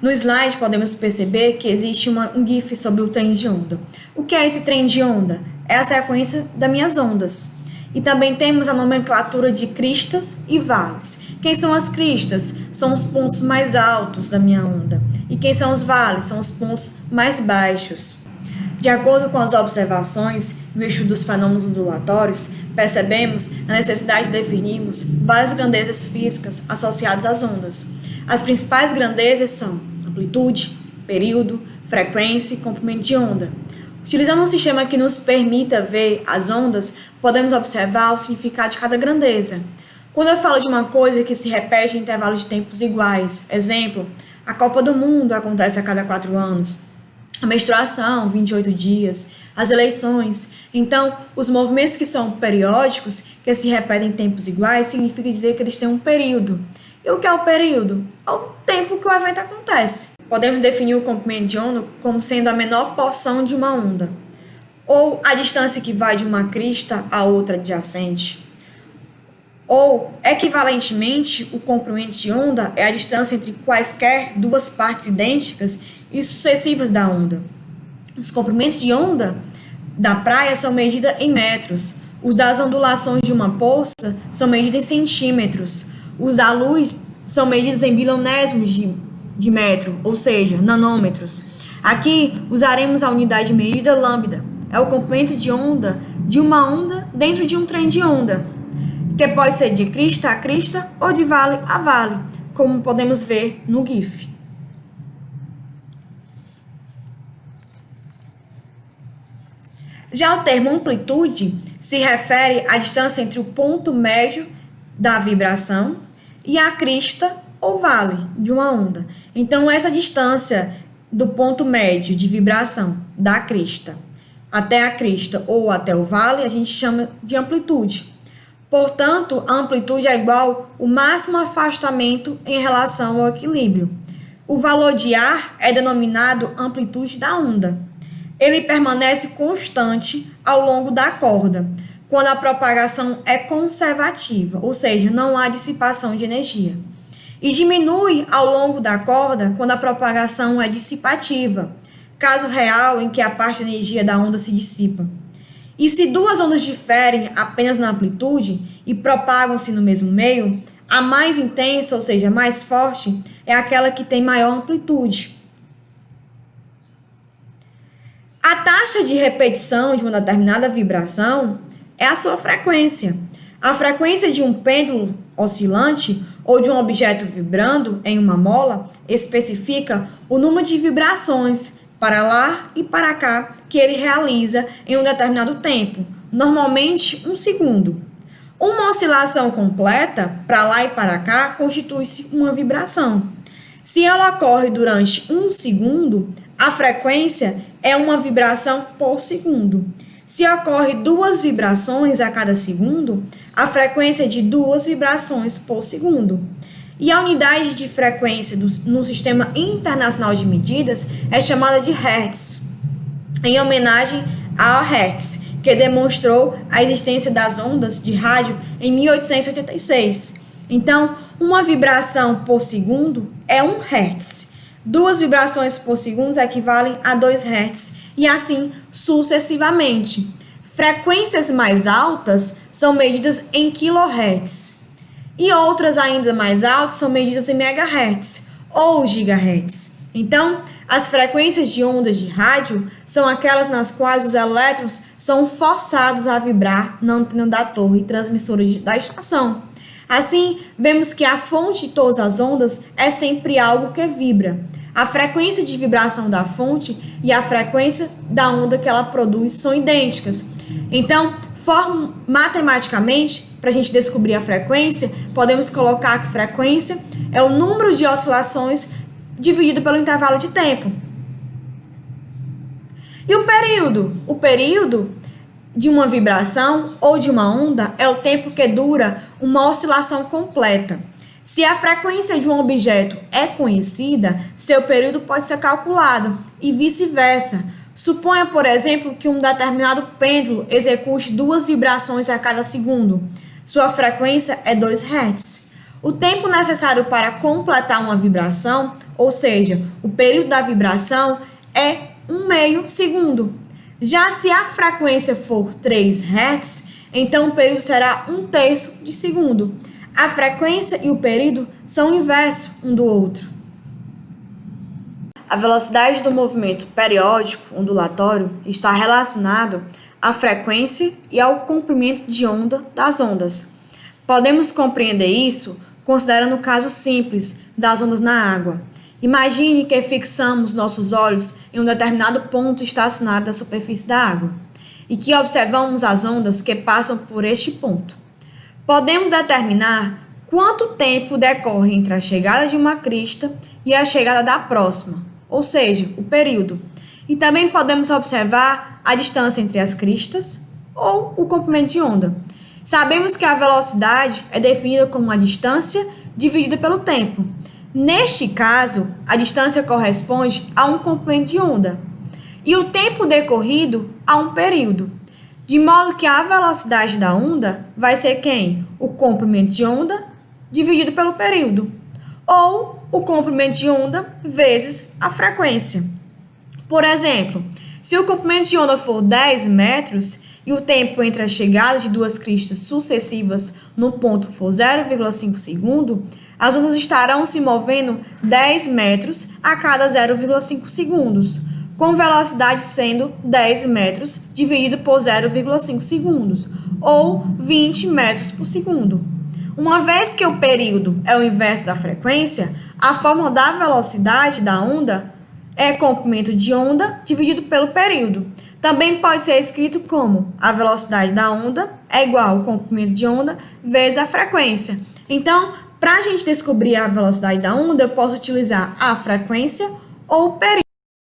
No slide, podemos perceber que existe um GIF sobre o trem de onda. O que é esse trem de onda? É a sequência das minhas ondas. E também temos a nomenclatura de cristas e vales. Quem são as cristas? São os pontos mais altos da minha onda. E quem são os vales? São os pontos mais baixos. De acordo com as observações no estudo dos fenômenos ondulatórios, percebemos a necessidade de definirmos várias grandezas físicas associadas às ondas. As principais grandezas são amplitude, período, frequência e comprimento de onda. Utilizando um sistema que nos permita ver as ondas, podemos observar o significado de cada grandeza. Quando eu falo de uma coisa que se repete em intervalos de tempos iguais, exemplo, a Copa do Mundo acontece a cada 4 anos, a menstruação, 28 dias, as eleições. Então, os movimentos que são periódicos, que se repetem em tempos iguais, significa dizer que eles têm um período. E o que é o período? É o tempo que o evento acontece. Podemos definir o comprimento de onda como sendo a menor porção de uma onda, ou a distância que vai de uma crista a outra adjacente. Ou, equivalentemente, o comprimento de onda é a distância entre quaisquer duas partes idênticas e sucessivas da onda. Os comprimentos de onda da praia são medidos em metros. Os das ondulações de uma poça são medidos em centímetros. Os da luz são medidos em bilionésimos de metro, ou seja, nanômetros. Aqui usaremos a unidade de medida lambda. É o comprimento de onda de uma onda dentro de um trem de onda, que pode ser de crista a crista ou de vale a vale, como podemos ver no GIF. Já o termo amplitude se refere à distância entre o ponto médio da vibração e a crista ou vale de uma onda. Então, essa distância do ponto médio de vibração da crista até a crista ou até o vale, a gente chama de amplitude. Portanto, a amplitude é igual ao máximo afastamento em relação ao equilíbrio. O valor de A é denominado amplitude da onda. Ele permanece constante ao longo da corda, quando a propagação é conservativa, ou seja, não há dissipação de energia. E diminui ao longo da corda quando a propagação é dissipativa, caso real em que a parte da energia da onda se dissipa. E se duas ondas diferem apenas na amplitude e propagam-se no mesmo meio, a mais intensa, ou seja, mais forte, é aquela que tem maior amplitude. A taxa de repetição de uma determinada vibração é a sua frequência. A frequência de um pêndulo oscilante ou de um objeto vibrando em uma mola especifica o número de vibrações para lá e para cá que ele realiza em um determinado tempo, normalmente 1 segundo. Uma oscilação completa, para lá e para cá, constitui-se uma vibração. Se ela ocorre durante 1 segundo, a frequência é uma vibração por segundo. Se ocorre 2 vibrações a cada segundo, a frequência é de 2 vibrações por segundo. E a unidade de frequência no Sistema Internacional de Medidas é chamada de Hertz, em homenagem a Hertz, que demonstrou a existência das ondas de rádio em 1886. Então, uma vibração por segundo é 1 Hertz. 2 vibrações por segundo equivalem a 2 Hertz, e assim sucessivamente. Frequências mais altas são medidas em kHz. E outras ainda mais altas são medidas em megahertz ou gigahertz. Então, as frequências de ondas de rádio são aquelas nas quais os elétrons são forçados a vibrar na antena da torre transmissora da estação. Assim, vemos que a fonte de todas as ondas é sempre algo que vibra. A frequência de vibração da fonte e a frequência da onda que ela produz são idênticas. Então, matematicamente, para a gente descobrir a frequência, podemos colocar que frequência é o número de oscilações dividido pelo intervalo de tempo. E o período? O período de uma vibração ou de uma onda é o tempo que dura uma oscilação completa. Se a frequência de um objeto é conhecida, seu período pode ser calculado e vice-versa. Suponha, por exemplo, que um determinado pêndulo execute 2 vibrações a cada segundo. Sua frequência é 2 Hz. O tempo necessário para completar uma vibração, ou seja, o período da vibração, é 1/2 segundo. Já se a frequência for 3 Hz, então o período será 1/3 de segundo. A frequência e o período são o inverso um do outro. A velocidade do movimento periódico ondulatório está relacionado à frequência e ao comprimento de onda das ondas. Podemos compreender isso considerando o caso simples das ondas na água. Imagine que fixamos nossos olhos em um determinado ponto estacionário da superfície da água e que observamos as ondas que passam por este ponto. Podemos determinar quanto tempo decorre entre a chegada de uma crista e a chegada da próxima, ou seja, o período. E também podemos observar a distância entre as cristas ou o comprimento de onda. Sabemos que a velocidade é definida como a distância dividida pelo tempo. Neste caso, a distância corresponde a um comprimento de onda e o tempo decorrido a um período. De modo que a velocidade da onda vai ser quem? O comprimento de onda dividido pelo período, ou o comprimento de onda vezes a frequência. Por exemplo, se o comprimento de onda for 10 metros e o tempo entre a chegada de duas cristas sucessivas no ponto for 0,5 segundo, as ondas estarão se movendo 10 metros a cada 0,5 segundos, com velocidade sendo 10 metros dividido por 0,5 segundos, ou 20 metros por segundo. Uma vez que o período é o inverso da frequência, a fórmula da velocidade da onda é comprimento de onda dividido pelo período. Também pode ser escrito como a velocidade da onda é igual ao comprimento de onda vezes a frequência. Então, para a gente descobrir a velocidade da onda, eu posso utilizar a frequência ou o período.